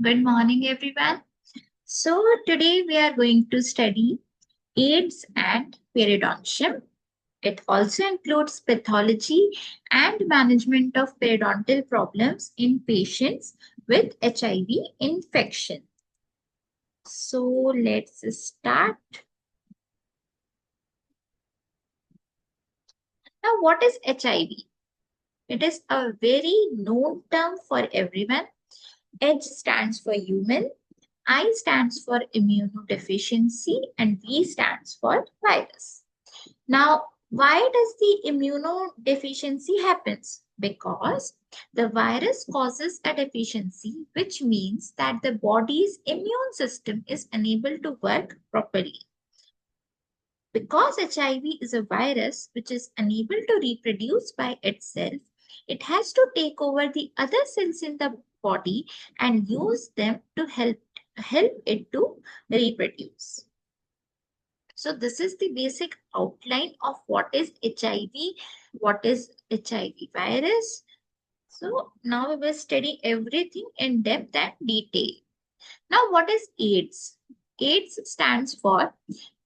Good morning, everyone. So, today we are going to study AIDS and periodontium. It also includes pathology and management of periodontal problems in patients with HIV infection. So, let's start. Now, what is HIV? It is a very known term for everyone. H stands for human, I stands for immunodeficiency, and V stands for virus. Now, why does the immunodeficiency happens? Because the virus causes a deficiency, which means that the body's immune system is unable to work properly. Because HIV is a virus which is unable to reproduce by itself, it has to take over the other cells in the body and use them to help it to reproduce. So this is the basic outline of what is HIV, what is HIV virus. So now we will study everything in depth and detail. Now what is AIDS? AIDS stands for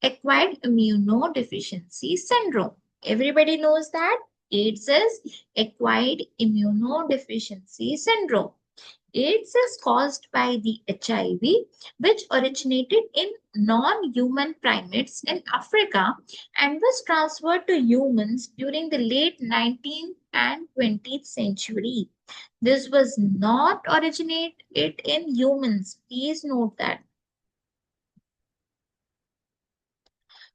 acquired immunodeficiency syndrome. Everybody knows that AIDS is acquired immunodeficiency syndrome. AIDS is caused by the HIV, which originated in non-human primates in Africa and was transferred to humans during the late 19th and 20th century. This was not originated in humans. Please note that.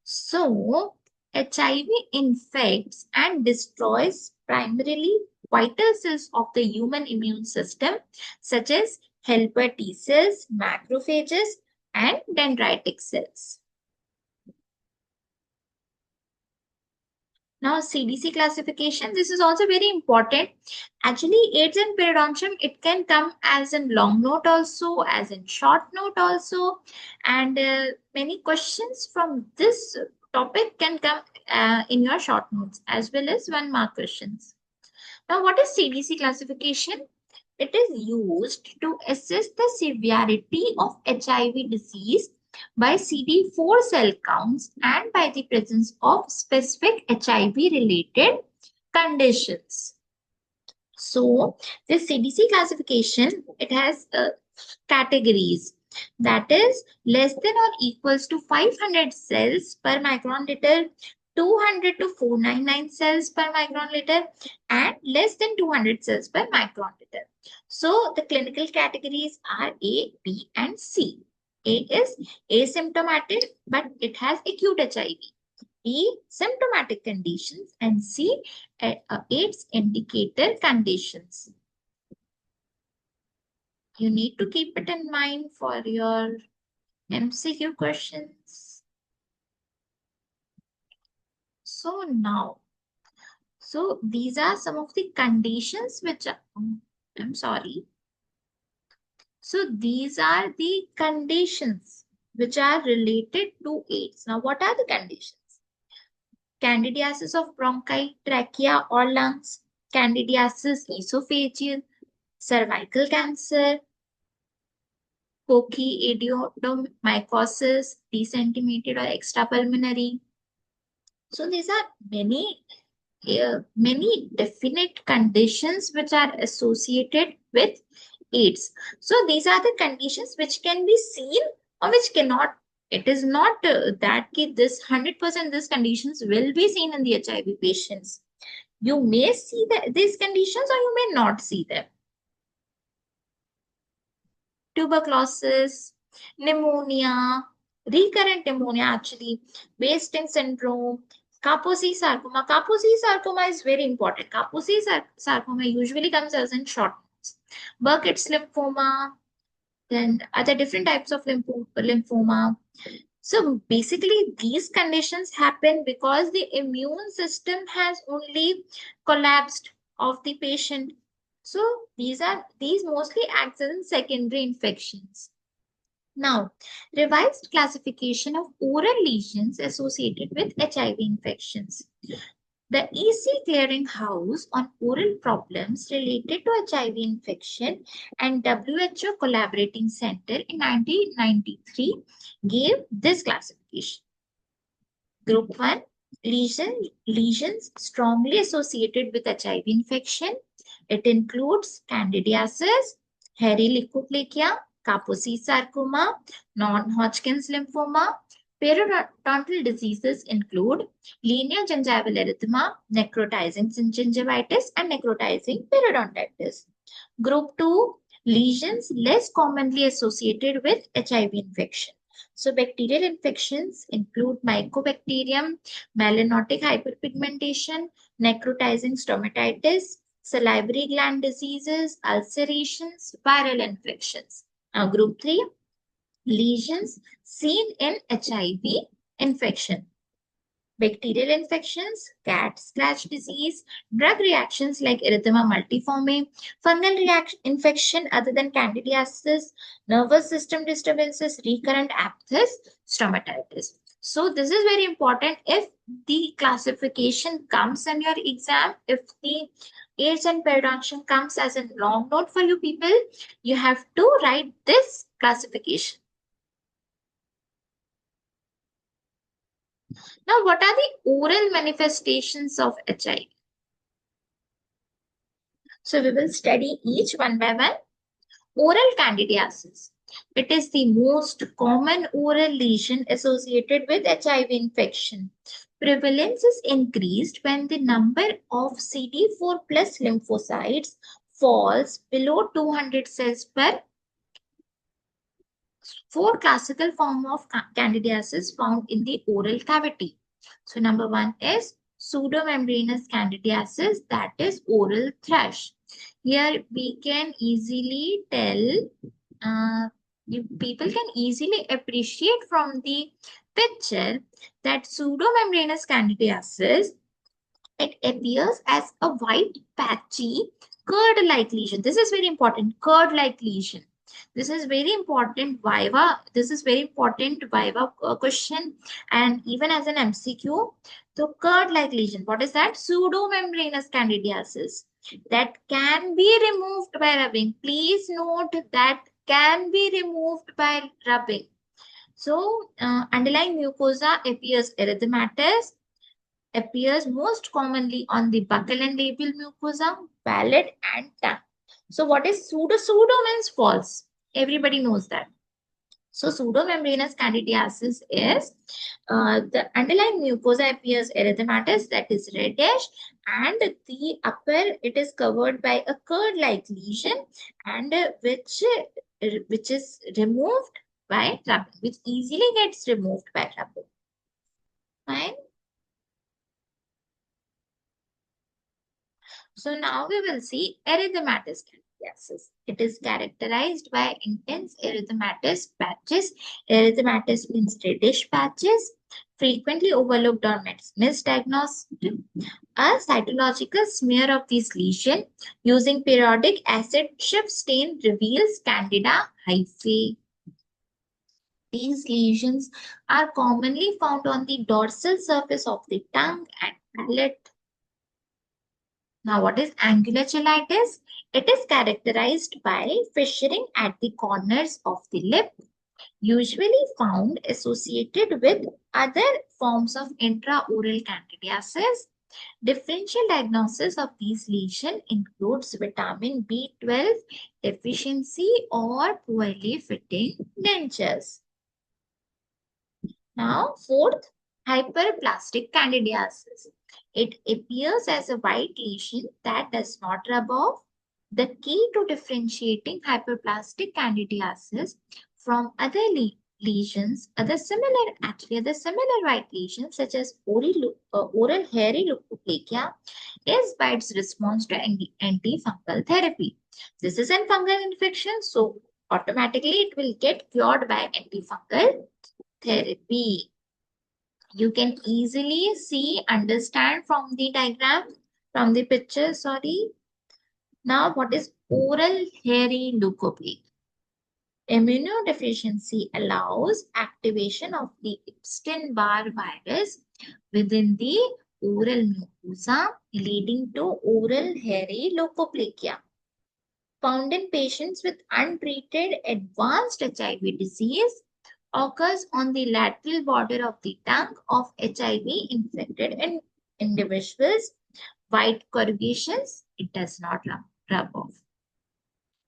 So, HIV infects and destroys primarily vital cells of the human immune system, such as helper T cells, macrophages, and dendritic cells. Now, CDC classification, this is also very important. Actually, AIDS and periodontium, it can come as in long note also, as in short note also. And many questions from this topic can come in your short notes as well as 1 mark questions. Now, what is CDC classification? It is used to assess the severity of HIV disease by CD4 cell counts and by the presence of specific HIV related conditions. So, this CDC classification, it has categories, that is less than or equals to 500 cells per micron liter, 200 to 499 cells per micron liter, and less than 200 cells per micron liter. So the clinical categories are A, B, and C. A is asymptomatic, but it has acute HIV. B, symptomatic conditions, and C, AIDS indicator conditions. You need to keep it in mind for your MCQ questions. So now, so these are some of the conditions which are, I'm sorry. So these are the conditions which are related to AIDS. Now, what are the conditions? Candidiasis of bronchi, trachea or lungs, candidiasis esophageal, cervical cancer, coccidioidomycosis, desentimated or extrapulmonary. So these are many definite conditions which are associated with AIDS. So these are the conditions which can be seen or which cannot. It is not that this 100% these conditions will be seen in the HIV patients. You may see these conditions or you may not see them. Tuberculosis, pneumonia, recurrent pneumonia actually, wasting syndrome, Kaposi sarcoma. Kaposi sarcoma is very important. Kaposi sarcoma usually comes as in short notes. Burkitt's lymphoma, then other different types of lymphoma. So basically, these conditions happen because the immune system has only collapsed of the patient. So these mostly act as secondary infections. Now, revised classification of oral lesions associated with HIV infections. The EC Clearinghouse on Oral Problems Related to HIV Infection and WHO Collaborating Center in 1993 gave this classification. Group 1, lesions strongly associated with HIV infection. It includes candidiasis, hairy leukoplakia, Kaposi sarcoma, non-Hodgkin's lymphoma. Periodontal diseases include linear gingival erythema, necrotizing gingivitis, and necrotizing periodontitis. Group 2, lesions less commonly associated with HIV infection. So bacterial infections include Mycobacterium, melanotic hyperpigmentation, necrotizing stomatitis, salivary gland diseases, ulcerations, viral infections. Now, group 3, lesions seen in HIV infection. Bacterial infections, cat scratch disease, drug reactions like erythema multiforme, fungal infection other than candidiasis, nervous system disturbances, recurrent aphthous, stomatitis. So this is very important. If the classification comes in your exam, if the AIDS and periodontium comes as a long note for you people, you have to write this classification. Now, what are the oral manifestations of HIV? So, we will study each one by one. Oral candidiasis. It is the most common oral lesion associated with HIV infection. Prevalence is increased when the number of CD4 plus lymphocytes falls below 200 cells per. Four classical forms of candidiasis found in the oral cavity. So number one is pseudomembranous candidiasis, that is oral thrush. Here we can easily tell, people can easily appreciate from the picture that pseudomembranous candidiasis, it appears as a white patchy curd-like lesion. This is very important, curd-like lesion. This is very important Viva. This is very important Viva question, and even as an MCQ. So curd-like lesion. What is that? Pseudomembranous candidiasis that can be removed by rubbing. Please note that can be removed by rubbing. So underlying mucosa appears erythematous, appears most commonly on the buccal and labial mucosa, palate, and tongue. So, what is pseudo? Pseudo means false. Everybody knows that. So, pseudomembranous candidiasis is the underlying mucosa appears erythematous, that is reddish, and the upper it is covered by a curd-like lesion, and which is removed by rubbing, which easily gets removed by rubbing. Fine. So now we will see erythematous candidiasis. It is characterized by intense erythematous patches. Erythematous means reddish patches, frequently overlooked or misdiagnosed. A cytological smear of this lesion using periodic acid shift stain reveals Candida hyphae. These lesions are commonly found on the dorsal surface of the tongue and palate. Now, what is angular cheilitis? It is characterized by fissuring at the corners of the lip, usually found associated with other forms of intraoral candidiasis. Differential diagnosis of these lesions includes vitamin B12 deficiency or poorly fitting dentures. Now, fourth, hyperplastic candidiasis. It appears as a white lesion that does not rub off. The key to differentiating hyperplastic candidiasis from other lesions, other similar white lesions such as oral hairy leukoplakia, is by its response to antifungal therapy. This is a fungal infection, so automatically it will get cured by antifungal therapy. You can easily see, understand from the diagram, from the picture, sorry. Now, what is oral hairy leukoplakia? Immunodeficiency allows activation of the Epstein-Barr virus within the oral mucosa, leading to oral hairy leukoplakia. Found in patients with untreated advanced HIV disease, occurs on the lateral border of the tongue of HIV infected individuals. White corrugations, it does not rub off.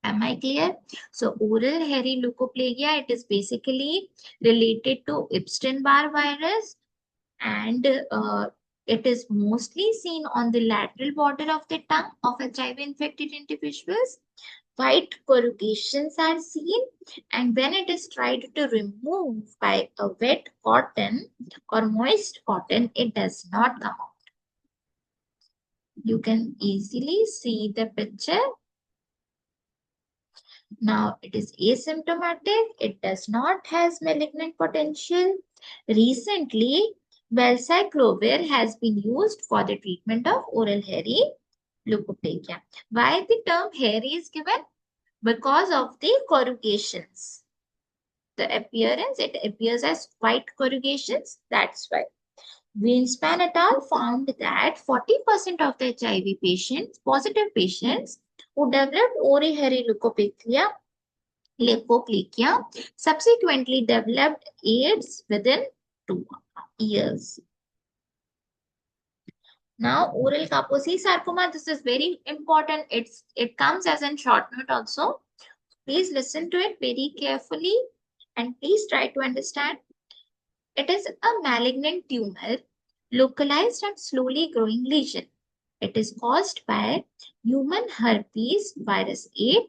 Am I clear? So oral hairy leukoplakia, it is basically related to Epstein-Barr virus, and it is mostly seen on the lateral border of the tongue of HIV infected individuals. White corrugations are seen, and when it is tried to remove by a wet cotton or moist cotton, it does not come out. You can easily see the picture. Now it is asymptomatic. It does not has malignant potential. Recently, valsiclovir has been used for the treatment of oral hairy leukoplakia. Why the term hairy is given? Because of the corrugations. The appearance, it appears as white corrugations. That's why. Greenspan et al. Found that 40% of the HIV patients, positive patients who developed oral hairy leukoplakia subsequently developed AIDS within 2 years. Now, oral Kaposi sarcoma, this is very important. It comes as a short note also. Please listen to it very carefully and please try to understand. It is a malignant tumor, localized and slowly growing lesion. It is caused by human herpes virus 8.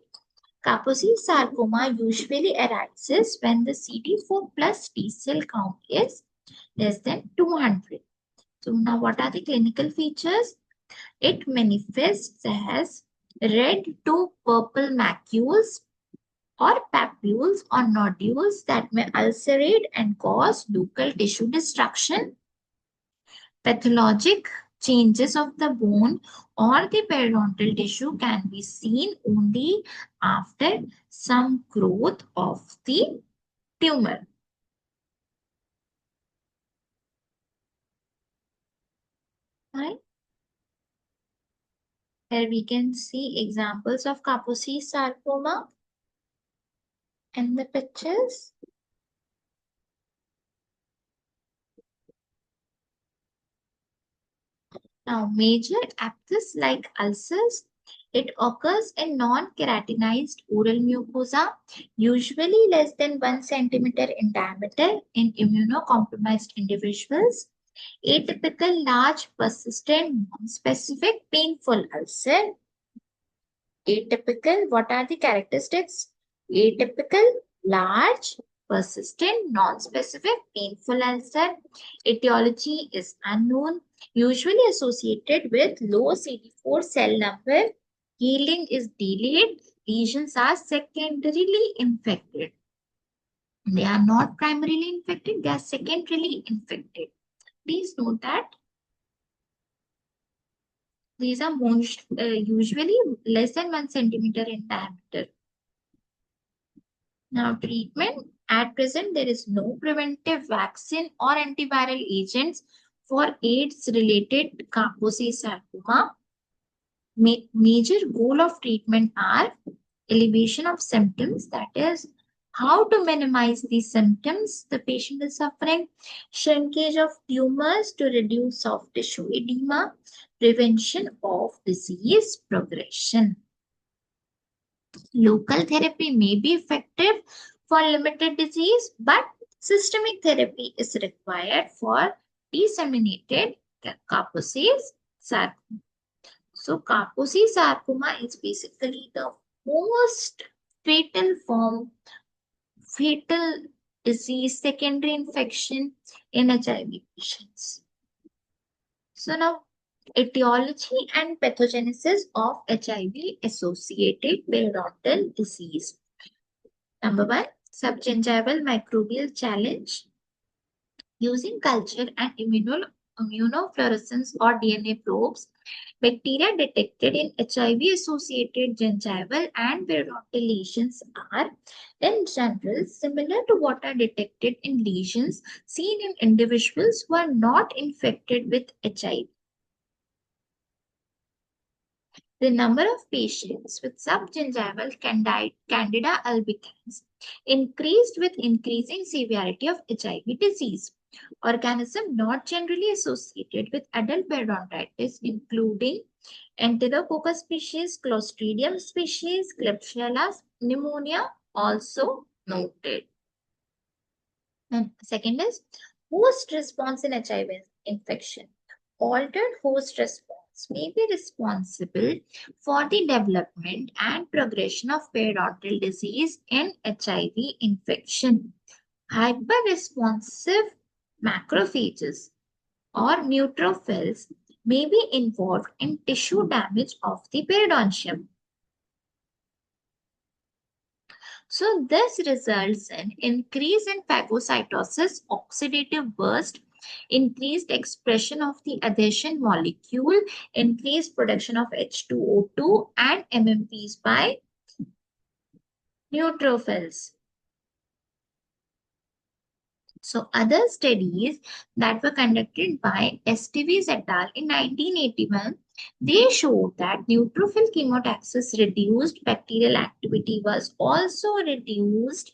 Kaposi sarcoma usually arises when the CD4 plus T cell count is less than 200. So now what are the clinical features? It manifests as red to purple macules or papules or nodules that may ulcerate and cause local tissue destruction. Pathologic changes of the bone or the periodontal tissue can be seen only after some growth of the tumor. Right? Here we can see examples of Kaposi sarcoma in the pictures. Now, major abscess-like ulcers, it occurs in non-keratinized oral mucosa, usually less than 1 centimeter in diameter in immunocompromised individuals. Atypical, large, persistent, non-specific, painful ulcer. Atypical, what are the characteristics? Atypical, large, persistent, non-specific, painful ulcer. Etiology is unknown, usually associated with low CD4 cell number. Healing is delayed. Lesions are secondarily infected. They are not primarily infected, they are secondarily infected. Please note that these are most usually less than 1 centimeter in diameter. Now, treatment. At present, there is no preventive vaccine or antiviral agents for AIDS-related Kaposi sarcoma. Major goal of treatment are elevation of symptoms, that is, how to minimize the symptoms the patient is suffering, shrinkage of tumors to reduce soft tissue edema, prevention of disease progression. Local therapy may be effective for limited disease, but systemic therapy is required for disseminated Kaposi sarcoma. So, Kaposi sarcoma is basically the most fatal disease, secondary infection in HIV patients. So, now etiology and pathogenesis of HIV associated periodontal disease. Number 1, subgingival microbial challenge. Using culture and immunofluorescence or DNA probes, bacteria detected in HIV-associated gingival and periodontal lesions are, in general, similar to what are detected in lesions seen in individuals who are not infected with HIV. The number of patients with subgingival Candida albicans increased with increasing severity of HIV disease. Organisms not generally associated with adult periodontitis, including Enterococcus species, Clostridium species, Klebsiella pneumonia, also noted. And second is host response in HIV infection. Altered host response may be responsible for the development and progression of periodontal disease in HIV infection. Hyperresponsive macrophages or neutrophils may be involved in tissue damage of the periodontium. So this results in increase in phagocytosis, oxidative burst, increased expression of the adhesion molecule, increased production of H2O2 and MMPs by neutrophils. So other studies that were conducted by Esteves et al. In 1981, they showed that neutrophil chemotaxis reduced, bacterial activity was also reduced.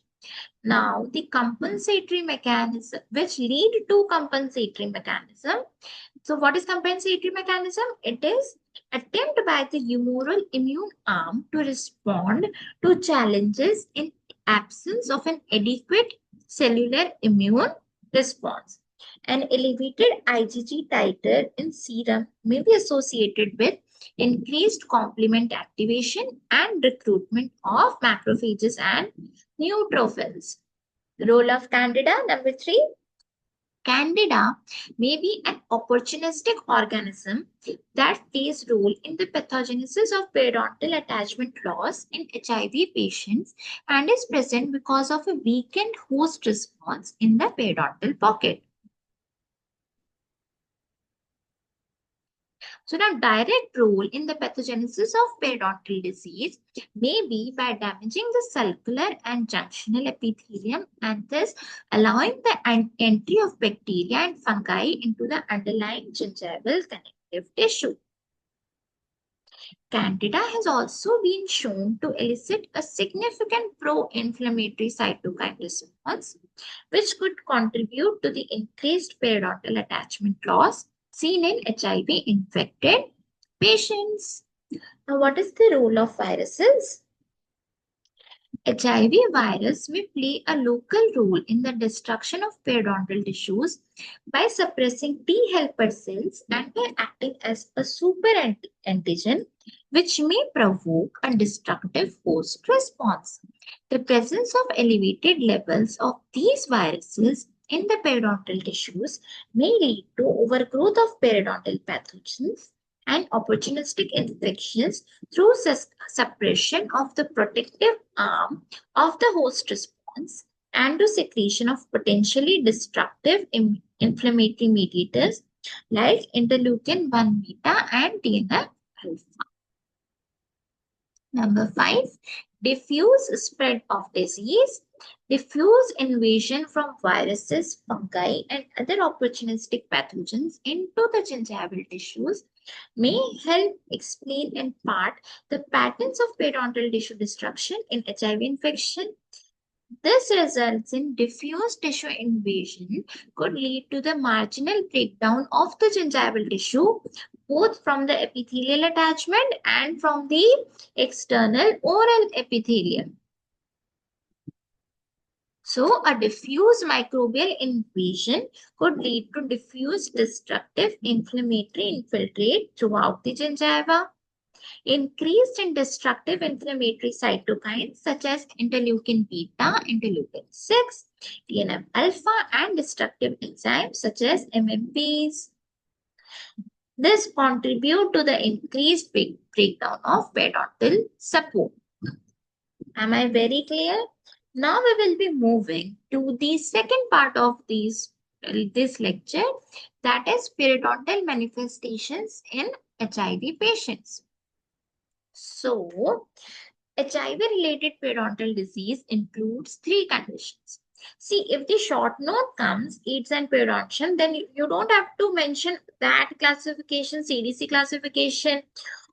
Now, the compensatory mechanism, which lead to compensatory mechanism. So, what is compensatory mechanism? It is attempt by the humoral immune arm to respond to challenges in absence of an adequate cellular immune response. An elevated IgG titer in serum may be associated with increased complement activation and recruitment of macrophages and neutrophils. Role of Candida, number 3. Candida may be an opportunistic organism that plays role in the pathogenesis of periodontal attachment loss in HIV patients and is present because of a weakened host response in the periodontal pocket. So now direct role in the pathogenesis of periodontal disease may be by damaging the sulcular and junctional epithelium and thus allowing the entry of bacteria and fungi into the underlying gingival connective tissue. Candida has also been shown to elicit a significant pro-inflammatory cytokine response, which could contribute to the increased periodontal attachment loss seen in HIV-infected patients. Now, what is the role of viruses? HIV virus may play a local role in the destruction of periodontal tissues by suppressing T helper cells and by acting as a super antigen, which may provoke a destructive host response. The presence of elevated levels of these viruses in the periodontal tissues may lead to overgrowth of periodontal pathogens and opportunistic infections through suppression of the protective arm of the host response and to secretion of potentially destructive inflammatory mediators like interleukin 1 beta and TNF alpha. Number 5, diffuse spread of disease. Diffuse invasion from viruses, fungi, and other opportunistic pathogens into the gingival tissues may help explain in part the patterns of periodontal tissue destruction in HIV infection. This results in diffuse tissue invasion could lead to the marginal breakdown of the gingival tissue, both from the epithelial attachment and from the external oral epithelium. So, a diffuse microbial invasion could lead to diffuse destructive inflammatory infiltrate throughout the gingiva. Increased in destructive inflammatory cytokines such as interleukin beta, interleukin 6, TNF alpha, and destructive enzymes such as MMPs. This contribute to the increased breakdown of periodontal support. Am I very clear? Now we will be moving to the second part of these this lecture, that is periodontal manifestations in HIV patients. So, HIV-related periodontal disease includes three conditions. See, if the short note comes, AIDS and periodontium, then you don't have to mention that classification, CDC classification,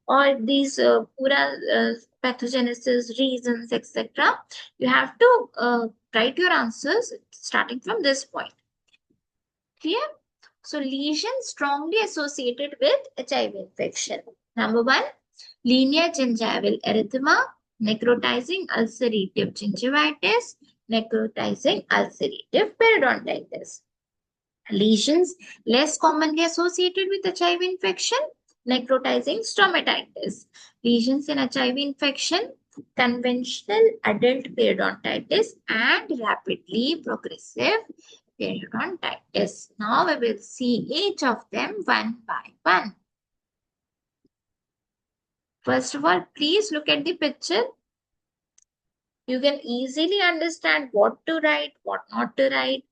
or these pura pathogenesis reasons, etc. You have to write your answers starting from this point. Clear? So, lesions strongly associated with HIV infection. Number one, linear gingival erythema, necrotizing ulcerative gingivitis, necrotizing ulcerative periodontitis. Lesions less commonly associated with HIV infection, necrotizing stomatitis. Lesions in HIV infection, conventional adult periodontitis, and rapidly progressive periodontitis. Now we will see each of them one by one. First of all, please look at the picture. You can easily understand what to write, what not to write.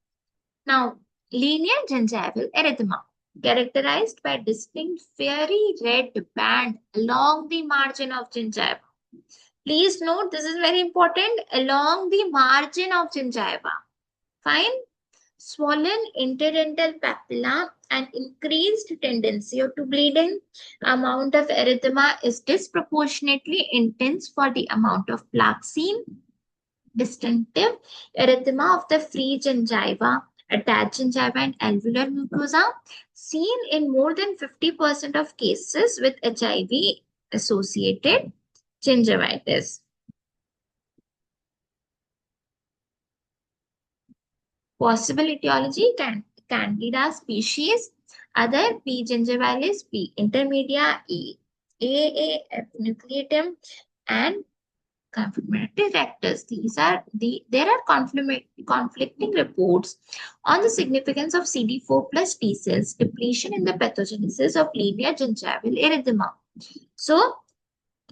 Now, linear gingival erythema, characterized by distinct fiery red band along the margin of gingiva. Please note, this is very important, along the margin of gingiva. Fine. Swollen interdental papilla and increased tendency to bleeding. Amount of erythema is disproportionately intense for the amount of plaque seen. Distinctive erythema of the free gingiva, attached gingiva, and alveolar mucosa, seen in more than 50% of cases with HIV associated gingivitis. Possible etiology: Candida species, other P. gingivalis, P. intermedia, E. A nucleatum, and confirmatory factors. There are conflicting reports on the significance of CD4 plus T cells depletion in the pathogenesis of linear gingival erythema. So,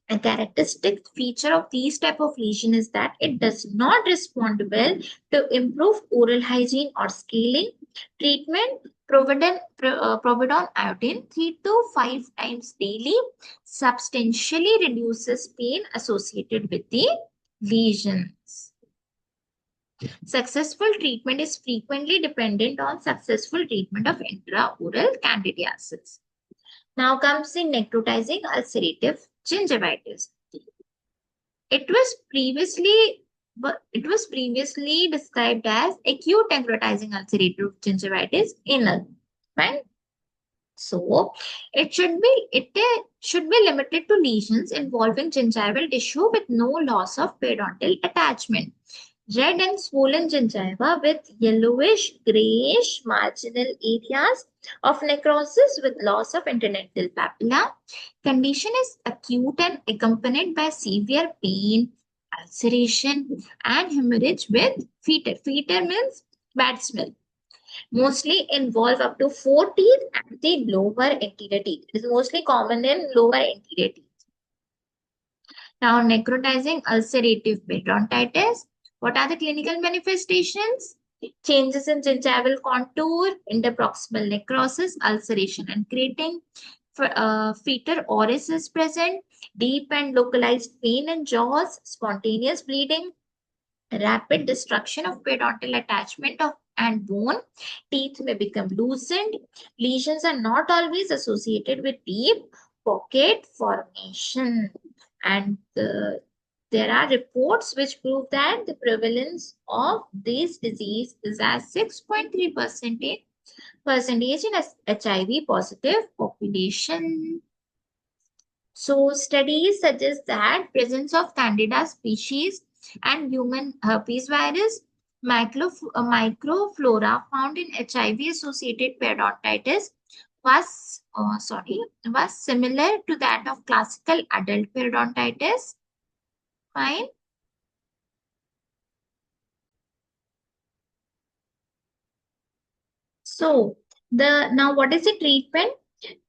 a characteristic feature of these type of lesion is that it does not respond well to improve oral hygiene or scaling. Treatment: providon iodine 3 to 5 times daily substantially reduces pain associated with the lesions. Successful treatment is frequently dependent on successful treatment of intraoral candidiasis. Now comes the necrotizing ulcerative gingivitis. It was previously described as acute necrotizing ulcerative gingivitis anal, right? So it should be limited to lesions involving gingival tissue with no loss of periodontal attachment. Red and swollen gingiva with yellowish, grayish marginal areas of necrosis with loss of interdental papilla. Condition is acute and accompanied by severe pain, ulceration, and hemorrhage with fetor. Fetor means bad smell. Mostly involve up to 4 teeth and the lower anterior teeth. It is mostly common in lower anterior teeth. Now, necrotizing ulcerative periodontitis. What are the clinical manifestations? Changes in gingival contour, interproximal necrosis, ulceration and crating. Fetor oris is present, deep and localized pain in jaws, spontaneous bleeding, rapid destruction of periodontal attachment and bone. Teeth may become loosened. Lesions are not always associated with deep pocket formation. And there are reports which prove that the prevalence of this disease is at 6.3% in HIV positive population. So studies suggest that presence of Candida species and human herpes virus microflora found in HIV-associated periodontitis was similar to that of classical adult periodontitis. Fine. So now what is the treatment?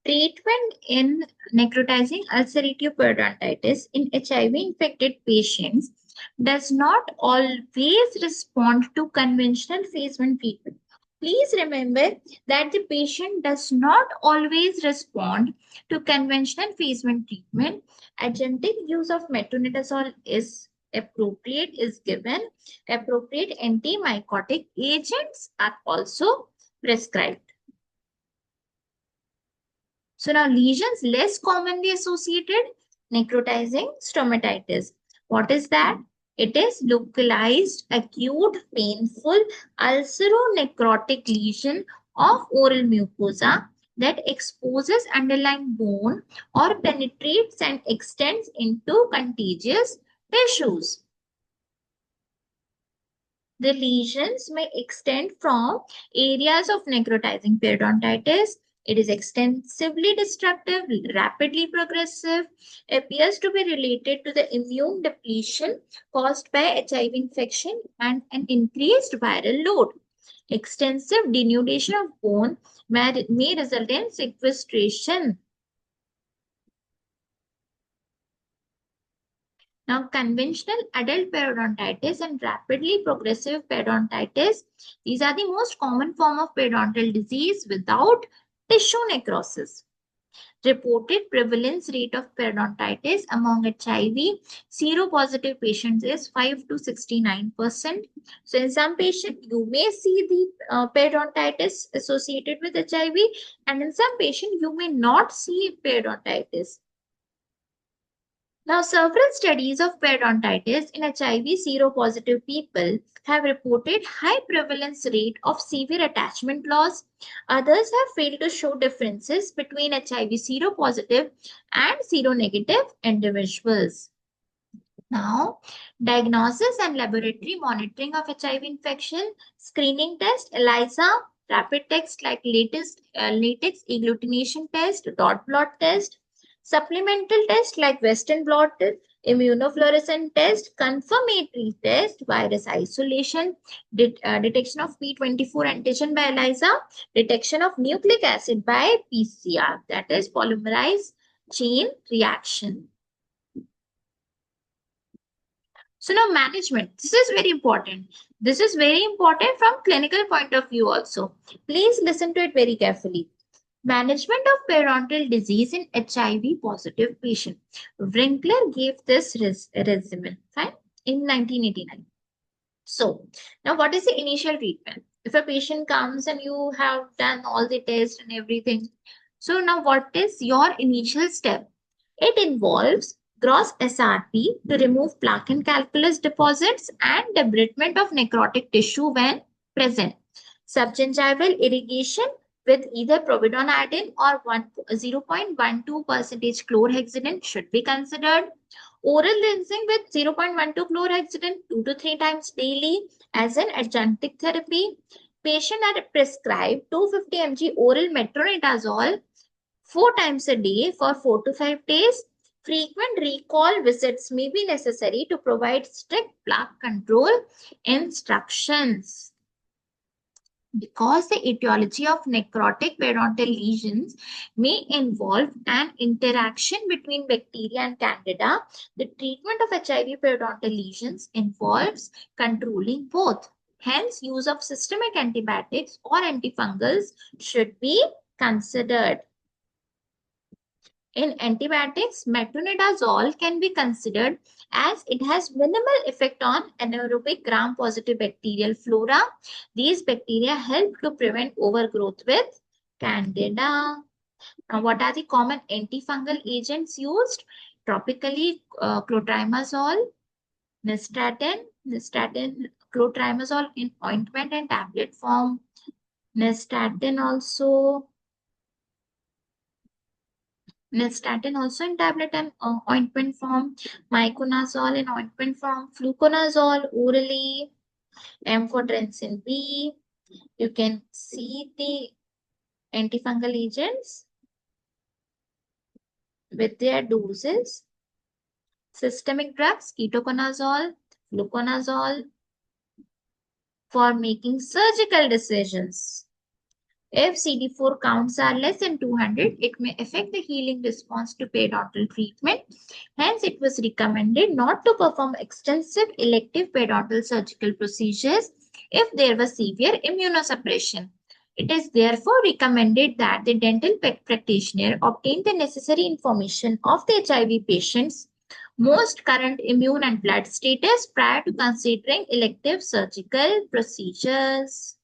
Treatment in necrotizing ulcerative periodontitis in HIV-infected patients does not always respond to conventional phase 1 treatment. Please remember that the patient does not always respond to conventional phasement treatment. Adjunctive use of metronidazole is appropriate is given. Appropriate antimycotic agents are also prescribed. So now lesions less commonly associated, necrotizing stomatitis. What is that? It is localized, acute, painful, ulceronecrotic lesion of oral mucosa that exposes underlying bone or penetrates and extends into contagious tissues. The lesions may extend from areas of necrotizing periodontitis. It is extensively destructive, rapidly progressive, appears to be related to the immune depletion caused by HIV infection and an increased viral load. Extensive denudation of bone may result in sequestration. Now, conventional adult periodontitis and rapidly progressive periodontitis, these are the most common form of periodontal disease without tissue necrosis. Reported prevalence rate of periodontitis among HIV seropositive patients is 5 to 69%. So, in some patients, you may see the periodontitis associated with HIV, and in some patients, you may not see periodontitis. Now, several studies of periodontitis in HIV seropositive people have reported high prevalence rate of severe attachment loss. Others have failed to show differences between HIV seropositive and seronegative individuals. Now, diagnosis and laboratory monitoring of HIV infection, screening test, ELISA, rapid test like latex agglutination test, dot blot test, supplemental test like Western blot, immunofluorescent test, confirmatory test, virus isolation, detection of P24 antigen by ELISA, detection of nucleic acid by PCR, that is polymerase chain reaction. So now management, this is very important. This is very important from clinical point of view also. Please listen to it very carefully. Management of periodontal disease in HIV positive patient. Winkler gave this regimen, fine, in 1989. So now what is the initial treatment? If a patient comes and you have done all the tests and everything, so now what is your initial step? It involves gross SRP to remove plaque and calculus deposits and debridement of necrotic tissue when present. Subgingival irrigation with either providonidine or 0.12% chlorhexidine should be considered. Oral rinsing with 0.12 chlorhexidine 2 to 3 times daily as an adjunctive therapy. Patients are prescribed 250 mg oral metronidazole 4 times a day for 4 to 5 days. Frequent recall visits may be necessary to provide strict plaque control instructions. Because the etiology of necrotic periodontal lesions may involve an interaction between bacteria and candida, the treatment of HIV periodontal lesions involves controlling both. Hence, use of systemic antibiotics or antifungals should be considered. In antibiotics, metronidazole can be considered as it has minimal effect on anaerobic gram-positive bacterial flora. These bacteria help to prevent overgrowth with candida. Now, what are the common antifungal agents used? Tropically, clotrimazole, nystatin, clotrimazole in ointment and tablet form, nystatin also in tablet and ointment form, miconazole in ointment form, fluconazole orally, amphotericin B. You can see the antifungal agents with their doses. Systemic drugs, ketoconazole, fluconazole for making surgical decisions. If CD4 counts are less than 200, it may affect the healing response to periodontal treatment. Hence, it was recommended not to perform extensive elective periodontal surgical procedures if there was severe immunosuppression. It is therefore recommended that the dental practitioner obtain the necessary information of the HIV patient's most current immune and blood status prior to considering elective surgical procedures.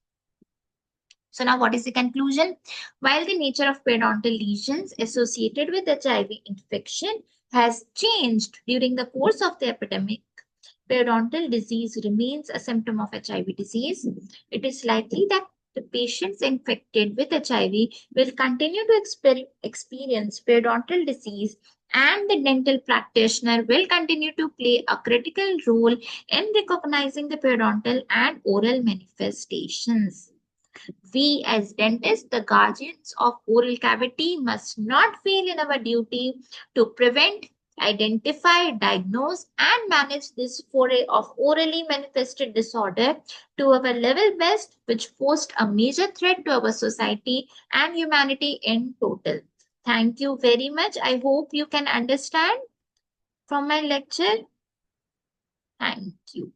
So now what is the conclusion? While the nature of periodontal lesions associated with HIV infection has changed during the course of the epidemic, periodontal disease remains a symptom of HIV disease. It is likely that the patients infected with HIV will continue to experience periodontal disease, and the dental practitioner will continue to play a critical role in recognizing the periodontal and oral manifestations. We, as dentists, the guardians of oral cavity, must not fail in our duty to prevent, identify, diagnose, and manage this foray of orally manifested disorder to our level best, which pose a major threat to our society and humanity in total. Thank you very much. I hope you can understand from my lecture. Thank you.